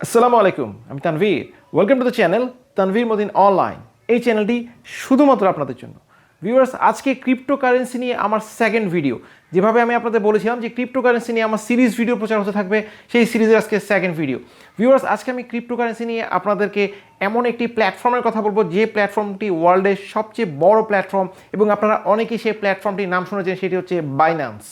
আসসালামু আলাইকুম, আমি Tanvir. Welcome to the channel Tanvir Matin online. এই চ্যানেলটি শুধুমাত্র আপনাদের জন্য। ভিউয়ার্স, আজকে ক্রিপ্টোকারেন্সি নিয়ে আমার সেকেন্ড ভিডিও। যেভাবে আমি আপনাদের বলেছিলাম যে ক্রিপ্টোকারেন্সি নিয়ে আমার সিরিজ ভিডিও প্রচার হতে থাকবে, সেই সিরিজের আজকে সেকেন্ড ভিডিও। ভিউয়ার্স, আজকে আমি ক্রিপ্টোকারেন্সি নিয়ে আপনাদেরকে এমন একটি প্ল্যাটফর্মের কথা বলবো যে প্ল্যাটফর্মটি ওয়ার্ল্ডের সবচেয়ে বড় প্ল্যাটফর্ম এবং আপনারা অনেকেই সেই প্ল্যাটফর্মটির নাম শুনেছেন, সেটি হচ্ছে বাইন্যান্স।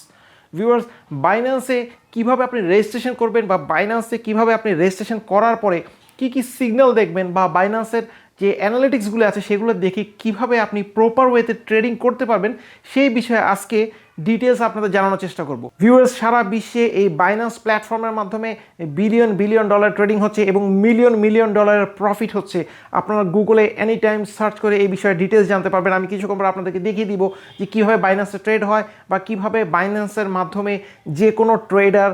ভিউয়ার্স, বাইন্যান্সে কীভাবে আপনি রেজিস্ট্রেশন করবেন বা বাইন্যান্সে কীভাবে আপনি রেজিস্ট্রেশন করার পরে কী কী সিগন্যাল দেখবেন বা বাইন্যান্সের যে অ্যানালিটিক্সগুলো আছে সেগুলো দেখে কীভাবে আপনি প্রপার ওয়েতে ট্রেডিং করতে পারবেন, সেই বিষয়ে আজকে ডিটেলস আপনাদের জানানোর চেষ্টা করব। ভিউয়ার্স, সারা বিশ্বে এই বাইন্যান্স প্ল্যাটফর্মের মাধ্যমে বিলিয়ন বিলিয়ন ডলার ট্রেডিং হচ্ছে এবং মিলিয়ন মিলিয়ন ডলারের প্রফিট হচ্ছে। আপনারা গুগলে এনি টাইম সার্চ করে এই বিষয়ে ডিটেলস জানতে পারবেন। আমি কিছুক্ষণ পর আপনাদেরকে দেখিয়ে দিব যে কীভাবে বাইন্যান্সে ট্রেড হয় বা কীভাবে বাইন্যান্সের মাধ্যমে যে কোনো ট্রেডার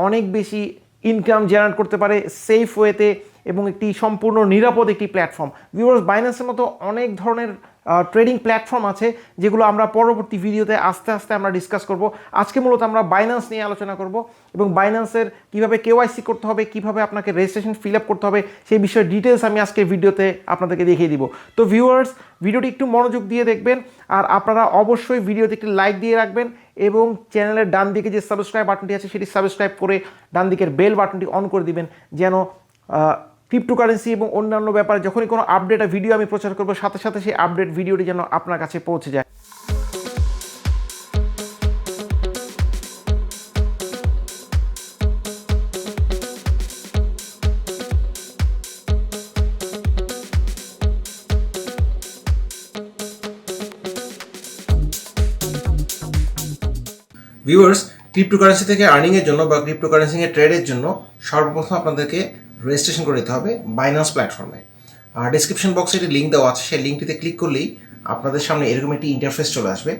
অনেক বেশি ইনকাম জেনারেট করতে পারে সেফ ওয়েতে এবং একটি সম্পূর্ণ নিরাপদ একটি প্ল্যাটফর্ম। ভিউয়ার্স, বাইন্যান্সের মতো অনেক ধরনের ট্রেডিং প্ল্যাটফর্ম আছে যেগুলো আমরা পরবর্তী ভিডিওতে আস্তে আস্তে আমরা ডিসকাস করব। আজকে মূলত আমরা বাইন্যান্স নিয়ে আলোচনা করব এবং বাইন্যান্সের কীভাবে কেওয়াইসি করতে হবে, কীভাবে আপনাকে রেজিস্ট্রেশন ফিল আপ করতে হবে, সেই বিষয়ে ডিটেলস আমি আজকের ভিডিওতে আপনাদেরকে দেখিয়ে দিব। তো ভিউয়ার্স, ভিডিওটি একটু মনোযোগ দিয়ে দেখবেন আর আপনারা অবশ্যই ভিডিওতে একটি লাইক দিয়ে রাখবেন এবং চ্যানেলের ডান দিকে যে সাবস্ক্রাইব বাটনটি আছে সেটি সাবস্ক্রাইব করে ডান দিকের বেল বাটনটি অন করে দিবেন, যেন ক্রিপ্টোকারেন্সি এবং অন্যান্য ব্যাপারে যখনই কোনো আপডেট ভিডিও আমি প্রচার করবো সাথে সাথে সেই আপডেট ভিডিওটি যেন আপনার কাছে পৌঁছে যায়। ভিউয়ার্স, ক্রিপ্টোকারেন্সি থেকে আর্নিংয়ের জন্য বা ক্রিপ্টোকারেন্সি ট্রেডের জন্য সর্বপ্রথম আপনাদেরকে রেজিস্ট্রেশন করে নিতে হবে বাইন্যান্স প্ল্যাটফর্মে। আর ডিসক্রিপশন বক্সে একটি লিঙ্ক দেওয়া আছে, সেই লিঙ্কটিতে ক্লিক করলেই আপনাদের সামনে এরকম একটি ইন্টারফেস চলে আসবে।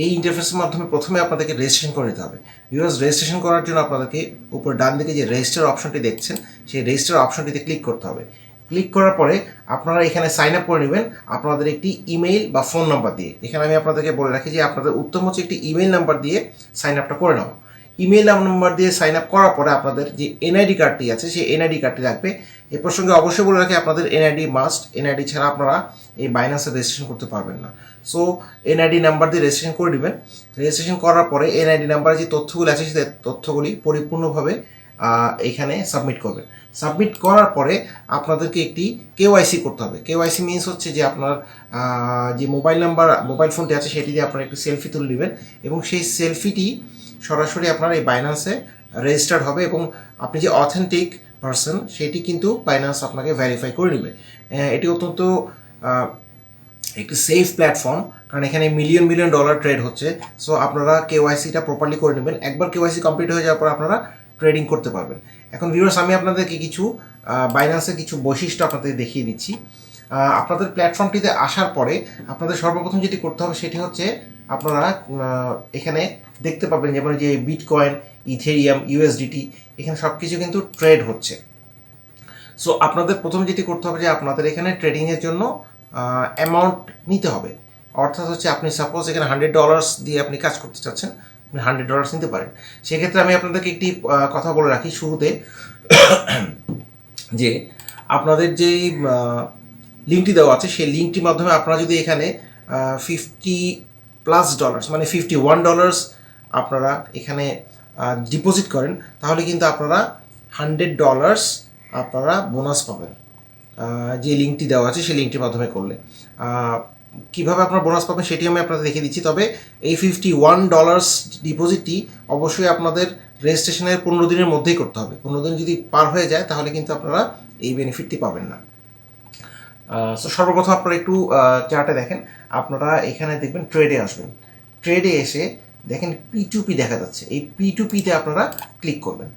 এই ইন্টারফেসের মাধ্যমে প্রথমে আপনাদেরকে রেজিস্ট্রেশন করে নিতে হবে। ভিউয়ার্স, রেজিস্ট্রেশন করার জন্য আপনাদেরকে উপর ডান দিকে যে রেজিস্টার অপশনটি দেখছেন সেই রেজিস্টার অপশনটিতে ক্লিক করতে হবে। ক্লিক করার পরে আপনারা এখানে সাইন আপ করে নেবেন আপনাদের একটি ইমেইল বা ফোন নাম্বার দিয়ে। এখানে আমি আপনাদেরকে বলে রাখি যে আপনাদের উত্তম হচ্ছে একটি ইমেইল নাম্বার দিয়ে সাইন আপটা করে নেওয়া। ইমেইল নাম্বার দিয়ে সাইন আপ করার পরে আপনাদের যে এনআইডি কার্ডটি আছে সেই এনআইডি কার্ডটি লাগবে। এ প্রসঙ্গে অবশ্যই বলে রাখি আপনাদের এনআইডি মাস্ট। এনআইডি ছাড়া আপনারা এই বাইন্যান্সে রেজিস্ট্রেশন করতে পারবেন না। সো এনআইডি নাম্বার দিয়ে রেজিস্ট্রেশন করে নেবেন। রেজিস্ট্রেশন করার পরে এনআইডি নাম্বারে যে তথ্যগুলি আছে সেই তথ্যগুলি পরিপূর্ণভাবে এখানে সাবমিট করবেন। সাবমিট করার পরে আপনাদেরকে একটি কেওয়াইসি করতে হবে। কেওয়াইসি মিনস হচ্ছে যে আপনার যে মোবাইল ফোনটি আছে সেটি দিয়ে আপনারা একটি সেলফি তুলে নেবেন এবং সেই সেলফিটি সরাসরি আপনার এই বাইন্যান্সে রেজিস্টার্ড হবে এবং আপনি যে অথেন্টিক পারসন সেটি কিন্তু বাইন্যান্স আপনাকে ভেরিফাই করে নেবে। এটি অত্যন্ত একটি সেফ প্ল্যাটফর্ম, কারণ এখানে মিলিয়ন মিলিয়ন ডলার ট্রেড হচ্ছে। সো আপনারা কেওয়াইসিটা প্রপারলি করে নেবেন। একবার কেওয়াইসি কমপ্লিট হয়ে যাওয়ার পর আপনারা ট্রেডিং করতে পারবেন। এখন ভিউয়ার্স, আমি আপনাদেরকে কিছু বাইন্যান্সের কিছু বৈশিষ্ট্য আপনাদের দেখিয়ে দিচ্ছি। আপনাদের প্ল্যাটফর্মটিতে আসার পরে আপনাদের সর্বপ্রথম যেটি করতে হবে সেটি হচ্ছে আপনারা এখানে দেখতে পাবেন যেমন যে বিটকয়েন, ইথেরিয়াম, ইউএসডিটি, এখানে সব কিছু কিন্তু ট্রেড হচ্ছে। সো আপনাদের প্রথম যেটি করতে হবে যে আপনাদের এখানে ট্রেডিংয়ের জন্য অ্যামাউন্ট নিতে হবে। অর্থাৎ হচ্ছে আপনি সাপোজ এখানে $100 দিয়ে আপনি কাজ করতে চাচ্ছেন, আপনি $100 নিতে পারেন। সেক্ষেত্রে আমি আপনাদেরকে একটি কথা বলে রাখি শুরুতে, যে আপনাদের যেই লিঙ্কটি দেওয়া আছে সেই লিঙ্কটির মাধ্যমে আপনারা যদি এখানে $50+ মানে $51 আপনারা এখানে ডিপোজিট করেন, তাহলে কিন্তু আপনারা $100 আপনারা বোনাস পাবেন। যে লিঙ্কটি দেওয়া আছে সেই লিঙ্কটির মাধ্যমে করলে কীভাবে আপনারা বোনাস পাবেন সেটি আমি আপনাদের দেখিয়ে দিচ্ছি। তবে এই $51 ডিপোজিটটি অবশ্যই আপনাদের রেজিস্ট্রেশনের 15 দিনের মধ্যেই করতে হবে। 15 দিন যদি পার হয়ে যায় তাহলে কিন্তু আপনারা এই বেনিফিটটি পাবেন না। সো সর্বপ্রথম আপনারা একটু চার্টে দেখেন, আপনারা এখানে দেখবেন ট্রেডে আসবেন। ট্রেডে এসে দেখেন P2P দেখা যাচ্ছে, এই P2Pতে আপনারা ক্লিক করবেন।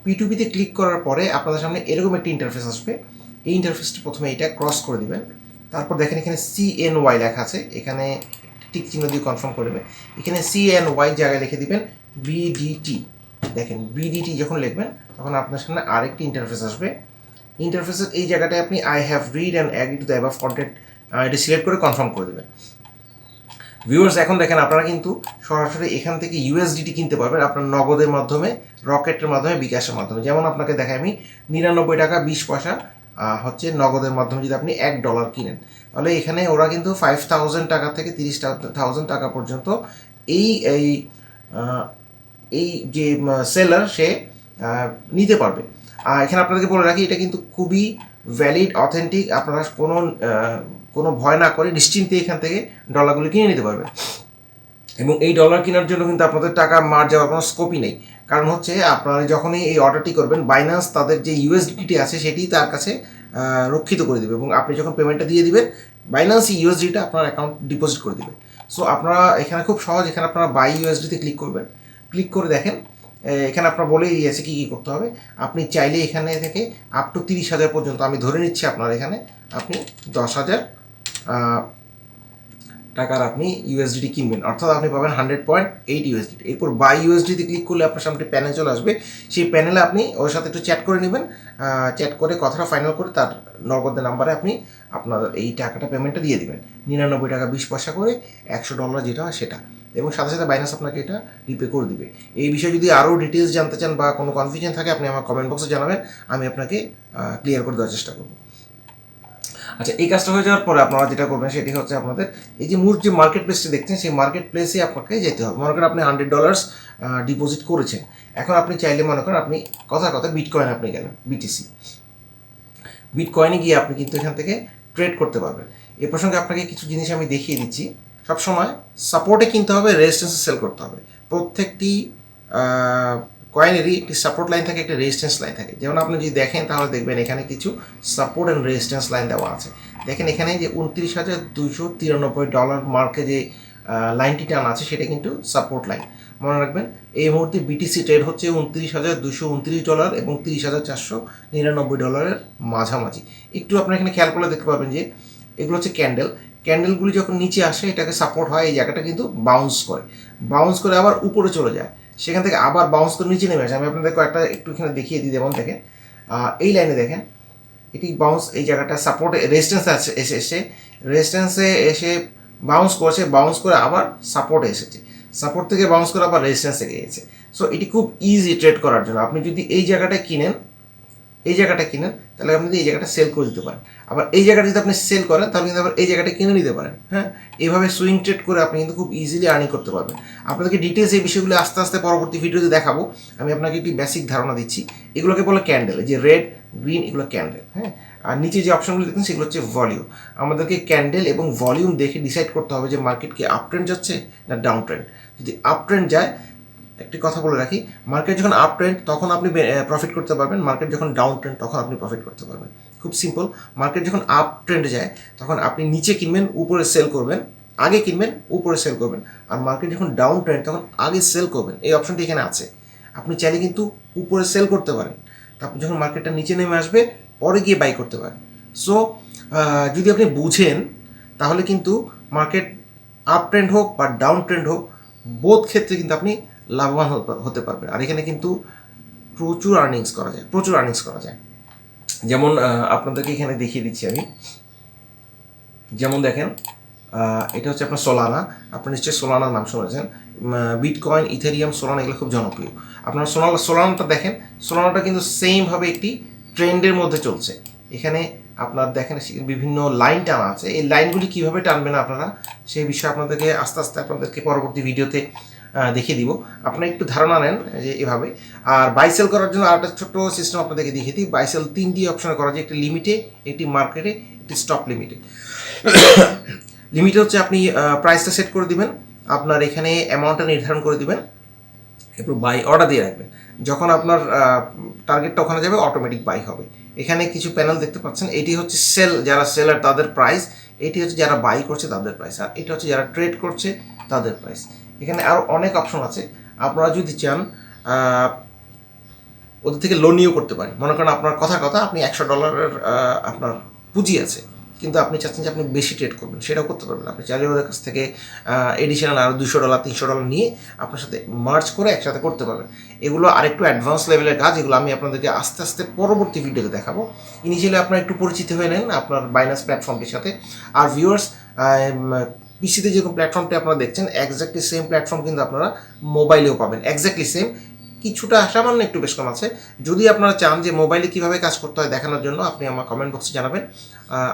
P2Pতে ক্লিক করার পরে আপনাদের সামনে এরকম একটি ইন্টারফেস আসবে। এই ইন্টারফেসটি প্রথমে এটা ক্রস করে দিবেন। তারপর দেখেন এখানে CNY লেখা আছে, এখানে টিক চিহ্ন দিয়ে কনফার্ম করে দেবেন। এখানে CNY জায়গায় লিখে দিবেন BDT। দেখেন BDT যখন লিখবেন তখন আপনার সামনে আরেকটি ইন্টারফেস আসবে। ইন্টারফেসের এই জায়গাটায় আপনি I have read and agree to the above content এটি সিলেক্ট করে কনফার্ম করে দেবেন। ভিউয়ার্স, এখন দেখেন আপনারা কিন্তু সরাসরি এখান থেকে ইউএসডিটি কিনতে পারবেন আপনার নগদের মাধ্যমে রকেটের মাধ্যমে, বিকাশের মাধ্যমে। যেমন আপনাকে দেখাই আমি 99 টাকা 20 পয়সা হচ্ছে নগদের মাধ্যমে যদি আপনি $1 কিনেন, তাহলে এখানে ওরা কিন্তু 5000 টাকা থেকে 30,000 টাকা পর্যন্ত এই এই এই যে সেলার সে নিতে পারবে। আর এখানে আপনাদেরকে বলে রাখি, এটা কিন্তু খুবই ভ্যালিড, অথেন্টিক। আপনারা কোনো ভয় না করে নিশ্চিন্তে এখান থেকে ডলারগুলো কিনে নিতে পারবেন। এবং এই ডলার কেনার জন্য কিন্তু আপনাদের টাকা মার যাওয়ার কোনো স্কোপই নেই। কারণ হচ্ছে আপনারা যখনই এই অর্ডারটি করবেন, বাইন্যান্স তাদের যে ইউএসডিটি আছে সেটি তার কাছে রক্ষিত করে দেবে, এবং আপনি যখন পেমেন্টটা দিয়ে দিবেন, বাইন্যান্স ইউএসডিটা আপনার অ্যাকাউন্ট ডিপোজিট করে দেবে। সো আপনারা এখানে খুব সহজ, এখানে আপনারা বাই ইউএসডিতে ক্লিক করবেন। ক্লিক করে দেখেন এখানে আপনার বলেই দিয়েছে কী কী করতে হবে। আপনি চাইলে এখানে থেকে আপ টু 30,000 পর্যন্ত, আমি ধরে নিচ্ছি আপনার এখানে আপনি 10,000 টাকার আপনি ইউএসডিটি কিনবেন, অর্থাৎ আপনি পাবেন 100.8 ইউএসডিটি। এরপর বাই ইউএসডিতে ক্লিক করলে আপনার সামনে প্যানেল চলে আসবে। সেই প্যানেলে আপনি ওর সাথে একটু চ্যাট করে নেবেন, চ্যাট করে কথাটা ফাইনাল করে তার নগদের নাম্বারে আপনি আপনার এই টাকাটা পেমেন্টটা দিয়ে দেবেন, 99 টাকা 20 পয়সা করে, $100 যেটা হয় সেটা, এবং সাথে সাথে বাইন্যান্স আপনাকে এটা রিপে করে দিবে। এই বিষয়ে যদি আরও ডিটেলস জানতে চান বা কোনো কনফিউশন থাকে, আপনি আমার কমেন্ট বক্সে জানাবেন, আমি আপনাকে ক্লিয়ার করে দেওয়ার চেষ্টা করব। আচ্ছা, এই কাজটা হয়ে যাওয়ার পরে আপনারা যেটা করবেন সেটি হচ্ছে আপনাদের এই যে মূল যে মার্কেট প্লেসটি দেখছেন, সেই মার্কেট প্লেসে আপনাকে যেতে হবে। মনে করেন আপনি $100 ডিপোজিট করেছেন, এখন আপনি চাইলে মনে করেন আপনি কথা বিটকয়েন আপনি গেলেন, বিটকয়েনে গিয়ে আপনি কিন্তু এখান থেকে ট্রেড করতে পারবেন। এ প্রসঙ্গে আপনাকে কিছু জিনিস আমি দেখিয়ে দিচ্ছি। সবসময় সাপোর্টে কিনতে হবে, রেজিস্ট্যান্সে সেল করতে হবে। প্রত্যেকটি কয়েনেরই একটি সাপোর্ট লাইন থাকে, একটা রেজিস্ট্যান্স লাইন থাকে। যেমন আপনি যদি দেখেন তাহলে দেখবেন এখানে কিছু সাপোর্ট অ্যান্ড রেজিস্ট্যান্স লাইন দেওয়া আছে। দেখেন এখানে যে $29,293 মার্কে যে লাইনটি টানা আছে সেটা কিন্তু সাপোর্ট লাইন। মনে রাখবেন এই মুহূর্তে বিটিসি ট্রেড হচ্ছে $29,229 এবং $30,499 মাঝামাঝি। একটু আপনার এখানে খেয়াল করলে দেখতে পাবেন যে এগুলো হচ্ছে ক্যান্ডেলগুলি যখন নিচে আসে এটাকে সাপোর্ট হয়, এই জায়গাটা কিন্তু বাউন্স করে আবার উপরে চলে যায়, সেখান থেকে আবার বাউন্স করে নিচে নেমে আসে। আমি আপনাদের কয়েকটা একটু এখানে দেখিয়ে দিই। যেমন দেখেন এই লাইনে দেখেন এটি বাউন্স, এই জায়গাটা সাপোর্টে রেজিস্ট্যান্সে রেজিস্ট্যান্সে এসে বাউন্স করে আবার সাপোর্টে এসেছে, সাপোর্ট থেকে বাউন্স করে আবার রেজিস্ট্যান্সে গিয়েছে। সো এটি খুব ইজি ট্রেড করার জন্য। আপনি যদি এই জায়গাটা কিনেন তাহলে আপনি এই জায়গাটা সেল করে দিতে পারেন। আবার এই জায়গাটা যদি আপনি সেল করেন তাহলে কিন্তু আবার এই জায়গাটা কিনে নিতে পারেন। হ্যাঁ, এইভাবে সুইং ট্রেড করে আপনি কিন্তু খুব ইজিলি আর্নিং করতে পারবেন। আপনাদেরকে ডিটেলস এই বিষয়গুলো আস্তে আস্তে পরবর্তী ভিডিওতে দেখাবো। আমি আপনাকে একটি বেসিক ধারণা দিচ্ছি। এগুলোকে বলে ক্যান্ডেল, যে রেড গ্রিন এগুলো ক্যান্ডেল। হ্যাঁ, আর নিচে যে অপশনগুলো দেখছেন সেগুলো হচ্ছে ভলিউম। আমাদেরকে ক্যান্ডেল এবং ভলিউম দেখে ডিসাইড করতে হবে যে মার্কেট কি আপ ট্রেন্ড যাচ্ছে না ডাউন ট্রেন্ড। যদি আপ ট্রেন্ড যায়, একটি কথা বলে রাখি, মার্কেট যখন আপ ট্রেন্ড তখন আপনি প্রফিট করতে পারবেন, মার্কেট যখন ডাউন ট্রেন্ড তখন আপনি প্রফিট করতে পারবেন। খুব সিম্পল। মার্কেট যখন আপ ট্রেন্ডে যায় তখন আপনি নিচে কিনবেন, উপরে সেল করবেন, আগে কিনবেন, উপরে সেল করবেন। আর মার্কেট যখন ডাউন ট্রেন্ড তখন আগে সেল করবেন। এই অপশনটি এখানে আছে। আপনি চাইলে কিন্তু উপরে সেল করতে পারেন, তারপর যখন মার্কেটটা নিচে নেমে আসবে পরে গিয়ে বাই করতে পারেন। সো যদি আপনি বুঝেন তাহলে কিন্তু মার্কেট আপ ট্রেন্ড হোক বা ডাউন ট্রেন্ড হোক, বোধ ক্ষেত্রে কিন্তু আপনি লাভবান হতে পারবেন। আর এখানে কিন্তু প্রচুর আর্নিংস করা যায়। যেমন আপনাদেরকে এখানে দেখিয়ে দিচ্ছি আমি। যেমন দেখেন এটা হচ্ছে আপনার সোলানা। আপনার নিশ্চয়ই সোলানার নাম শুনেছেন। বিটকয়েন, ইথেরিয়াম, সোলানা এগুলো খুব জনপ্রিয়। আপনার সোলানাটা দেখেন, সোলানাটা কিন্তু সেমভাবে একটি ট্রেন্ডের মধ্যে চলছে। এখানে আপনার দেখেন বিভিন্ন লাইন টানা আছে। এই লাইনগুলি কীভাবে টানবেন আপনারা, সেই বিষয়ে আপনাদেরকে আস্তে আস্তে আপনাদেরকে পরবর্তী ভিডিওতে দেখিয়ে দিব। আপনারা একটু ধারণা নেন যে এভাবে। আর বাইসেল করার জন্য আরেকটা ছোট্ট সিস্টেম আপনাদেরকে দেখিয়ে দিই। বাইসেল 3টি অপশনে করা যায়, একটি লিমিটে, একটি মার্কেটে, একটি স্টপ লিমিটে। লিমিটে হচ্ছে আপনি প্রাইসটা সেট করে দিবেন, আপনার এখানে অ্যামাউন্টটা নির্ধারণ করে দিবেন, এরপর বাই অর্ডার দিয়ে রাখবেন। যখন আপনার টার্গেটটা ওখানে যাবে অটোমেটিক বাই হবে। এখানে কিছু প্যানেল দেখতে পাচ্ছেন, এটি হচ্ছে যারা সেলার তাদের প্রাইস, এটি হচ্ছে যারা বাই করছে তাদের প্রাইস, আর এটা হচ্ছে যারা ট্রেড করছে তাদের প্রাইস। এখানে আরও অনেক অপশন আছে। আপনারা যদি চান ওদের থেকে লোন নিয়েও করতে পারেন। মনে করেন আপনার কথা আপনি $100 আপনার পুঁজি আছে, কিন্তু আপনি চাচ্ছেন যে আপনি বেশি ট্রেড করবেন, সেটাও করতে পারবেন। আপনি চাইলে ওদের কাছ থেকে এডিশনাল আরও $200 $300 নিয়ে আপনার সাথে মার্চ করে একসাথে করতে পারবেন। এগুলো আরেকটু অ্যাডভান্স লেভেলের কাজ, এগুলো আমি আপনাদেরকে আস্তে আস্তে পরবর্তী ভিডিওতে দেখাবো। ইনিশিয়ালি আপনারা একটু পরিচিত হয়ে নেন আপনার বাইন্যান্স প্ল্যাটফর্মটির সাথে। আর ভিউয়ার্স, পিসিতে যেরকম প্ল্যাটফর্মটি আপনারা দেখছেন এক্স্যাক্টলি সেম প্ল্যাটফর্ম কিন্তু আপনারা মোবাইলেও পাবেন, এক্স্যাক্টলি সেম। কিছুটা সামান্য একটু বেশ কম আছে। যদি আপনারা চান যে মোবাইলে কীভাবে কাজ করতে হয় দেখানোর জন্য, আপনি আমার কমেন্ট বক্সে জানাবেন,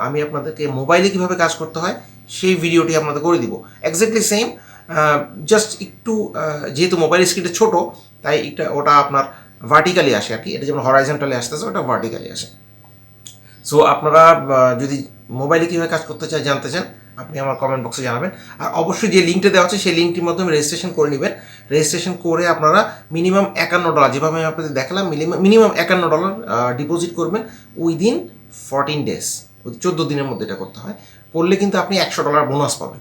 আমি আপনাদেরকে মোবাইলে কীভাবে কাজ করতে হয় সেই ভিডিওটি আপনাদের করে দিব। এক্স্যাক্টলি সেম, জাস্ট একটু যেহেতু মোবাইল স্ক্রিনটা ছোটো, তাই ওটা আপনার ভার্টিক্যালি আসে আর কি। এটা যেমন হরাইজন্টালি আসতেছে, ওটা ভার্টিক্যালি আসে। সো আপনারা যদি মোবাইলে কীভাবে কাজ করতে জানতে চান, আপনি আমার কমেন্ট বক্সে জানাবেন। আর অবশ্যই যে লিঙ্কটা দেওয়া আছে সেই লিঙ্কটির মাধ্যমে রেজিস্ট্রেশন করে নেবেন। রেজিস্ট্রেশন করে আপনারা মিনিমাম $51, যেভাবে আমি আপনাদের দেখালাম, মিনিমাম $51 ডিপোজিট করবেন উইদিন 14 ডেজ, 14 দিনের মধ্যে এটা করতে হয়। করলে কিন্তু আপনি $100 বোনাস পাবেন।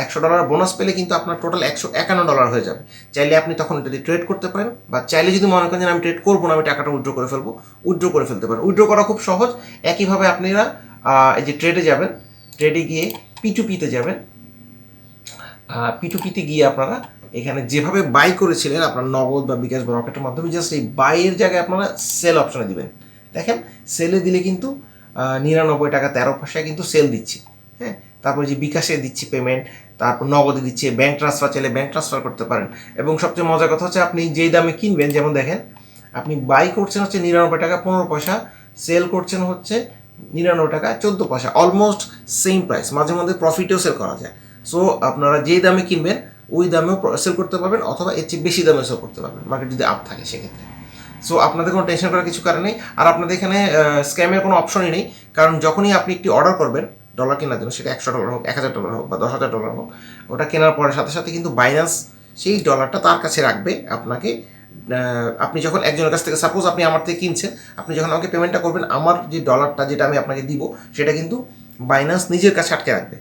$100 বোনাস পেলে কিন্তু আপনার টোটাল $151 হয়ে যাবে। চাইলে আপনি তখন যদি ট্রেড করতে পারেন, বা চাইলে যদি মনে করেন যে আমি ট্রেড করবো না, আমি টাকাটা উইথড্র করে ফেলবো, উইথড্র করে ফেলতে পারেন। উইথড্র করা খুব সহজ। একইভাবে আপনারা এই যে ট্রেডে যাবেন, ট্রেডে গিয়ে P2P-তে যাবেন। P2P-তে গিয়ে আপনারা এখানে যেভাবে বাই করেছিলেন আপনার নগদ বা বিকাশ বা রকেটের মাধ্যমে, জাস্ট এই বাইয়ের জায়গায় আপনারা সেল অপশনে দিবেন। দেখেন সেলে দিলে কিন্তু $99.13 কিন্তু সেল দিচ্ছি। হ্যাঁ, তারপরে যে বিকাশে দিচ্ছি পেমেন্ট, তারপর নগদে দিচ্ছে, ব্যাঙ্ক ট্রান্সফার চাইলে ব্যাঙ্ক ট্রান্সফার করতে পারেন। এবং সবচেয়ে মজার কথা হচ্ছে আপনি যেই দামে কিনবেন, যেমন দেখেন আপনি বাই করছেন হচ্ছে $99.15, সেল করছেন হচ্ছে $99.14, অলমোস্ট সেম প্রাইস। মাঝে মধ্যে প্রফিটেও সেল করা যায়। সো আপনারা যেই দামে কিনবেন ওই দামেও সেল করতে পারবেন, অথবা এর চেয়ে বেশি দামে সেল করতে পারবেন মার্কেট যদি আপ থাকে সেক্ষেত্রে। সো আপনাদের কোনো টেনশন করার কিছু কারণ নেই। আর আপনাদের এখানে স্ক্যামের কোনো অপশনই নেই, কারণ যখনই আপনি একটি অর্ডার করবেন ডলার কেনার জন্য, সেটা $100 হোক, $1000 হোক বা $10,000 হোক, ওটা কেনার পরে সাথে সাথে কিন্তু বাইন্যান্স সেই ডলারটা তার কাছে রাখবে। আপনাকে আপনি যখন একজনের কাছ থেকে, সাপোজ আপনি আমার থেকে কিনছেন, আপনি যখন আমাকে পেমেন্টটা করবেন, আমার যে ডলারটা যেটা আমি আপনাকে দিব সেটা কিন্তু বাইন্যান্স নিজের কাছে আটকে রাখবে।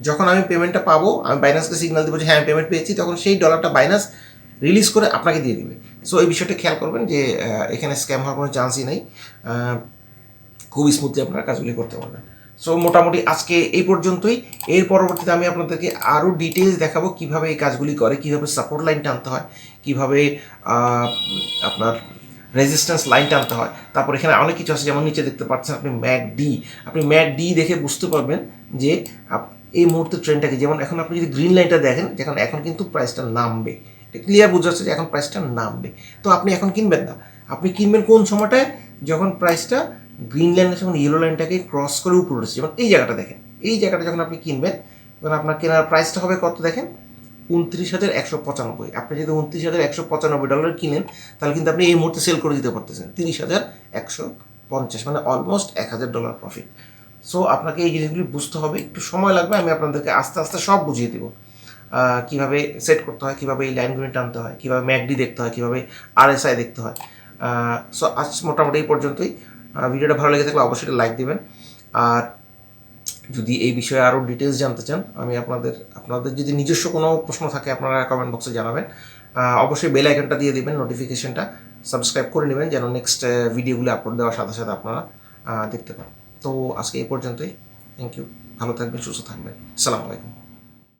যখন আমি পেমেন্টটা পাবো, আমি বাইন্যান্সকে সিগন্যাল দেবো যে হ্যাঁ আমি পেমেন্ট পেয়েছি, তখন সেই ডলারটা বাইন্যান্স রিলিজ করে আপনাকে দিয়ে দিবে। সো এই বিষয়টা খেয়াল করবেন যে এখানে স্ক্যাম হওয়ার কোনো চান্সই নেই। খুব স্মুথলি আপনারা কাজগুলি করতে পারবেন। সো মোটামুটি আজকে এই পর্যন্তই। এর পরবর্তীতে আমি আপনাদেরকে আরও ডিটেলস দেখাবো কীভাবে এই কাজগুলি করে, কীভাবে সাপোর্ট লাইন টানতে হয়, কীভাবে আপনার রেজিস্ট্যান্স লাইন টানতে হয়। তারপর এখানে অনেক কিছু আছে, যেমন নিচে দেখতে পাচ্ছেন আপনি ম্যাকডি দেখে বুঝতে পারবেন যে এই মুহূর্তে ট্রেন্ডটা কি। যেমন এখন আপনি যদি গ্রিন লাইনটা দেখেন, যেখানে এখন কিন্তু প্রাইসটা নামবে, ক্লিয়ার বোঝা যাচ্ছে যে এখন প্রাইসটা নামবে। তো আপনি এখন কিনবেন না, আপনি কিনবেন কোন সময়টায়, যখন প্রাইসটা গ্রিন লাইনের যখন ইয়েলো লাইনটাকে ক্রস করে উপরে উঠেছে। যেমন এই জায়গাটা দেখেন, এই জায়গাটা যখন আপনি কিনবেন, তখন আপনার কেনার প্রাইসটা হবে কত দেখেন, 29,195। আপনি যদি $29,195 কিনেন, তাহলে কিন্তু আপনি এই মুহূর্তে সেল করে দিতে পারতেছেন 30,150, মানে অলমোস্ট $1,000 প্রফিট। সো আপনাকে এই জিনিসগুলি বুঝতে হবে, একটু সময় লাগবে। আমি আপনাদেরকে আস্তে আস্তে সব বুঝিয়ে দেবো, কীভাবে সেট করতে হয়, কীভাবে এই লাইনগুলি টানতে হয়, কীভাবে ম্যাকডি দেখতে হয়, কীভাবে RSI দেখতে হয়। সো আজ মোটামুটি এই পর্যন্তই। ভিডিওটা ভালো লেগে থাকলে অবশ্যই লাইক দেবেন। আর যদি এই বিষয়ে আরও ডিটেলস জানতে চান, আমি আপনাদের যদি নিজস্ব কোনো প্রশ্ন থাকে আপনারা কমেন্ট বক্সে জানাবেন। অবশ্যই বেল আইকনটা দিয়ে দেবেন, নোটিফিকেশনটা সাবস্ক্রাইব করে নেবেন, যেন নেক্সট ভিডিওগুলো আপলোড দেওয়ার সাথে সাথে আপনারা দেখতে পান। তো আজকে এই পর্যন্তই। থ্যাংক ইউ, ভালো থাকবেন, সুস্থ থাকবেন। আসসালামু আলাইকুম।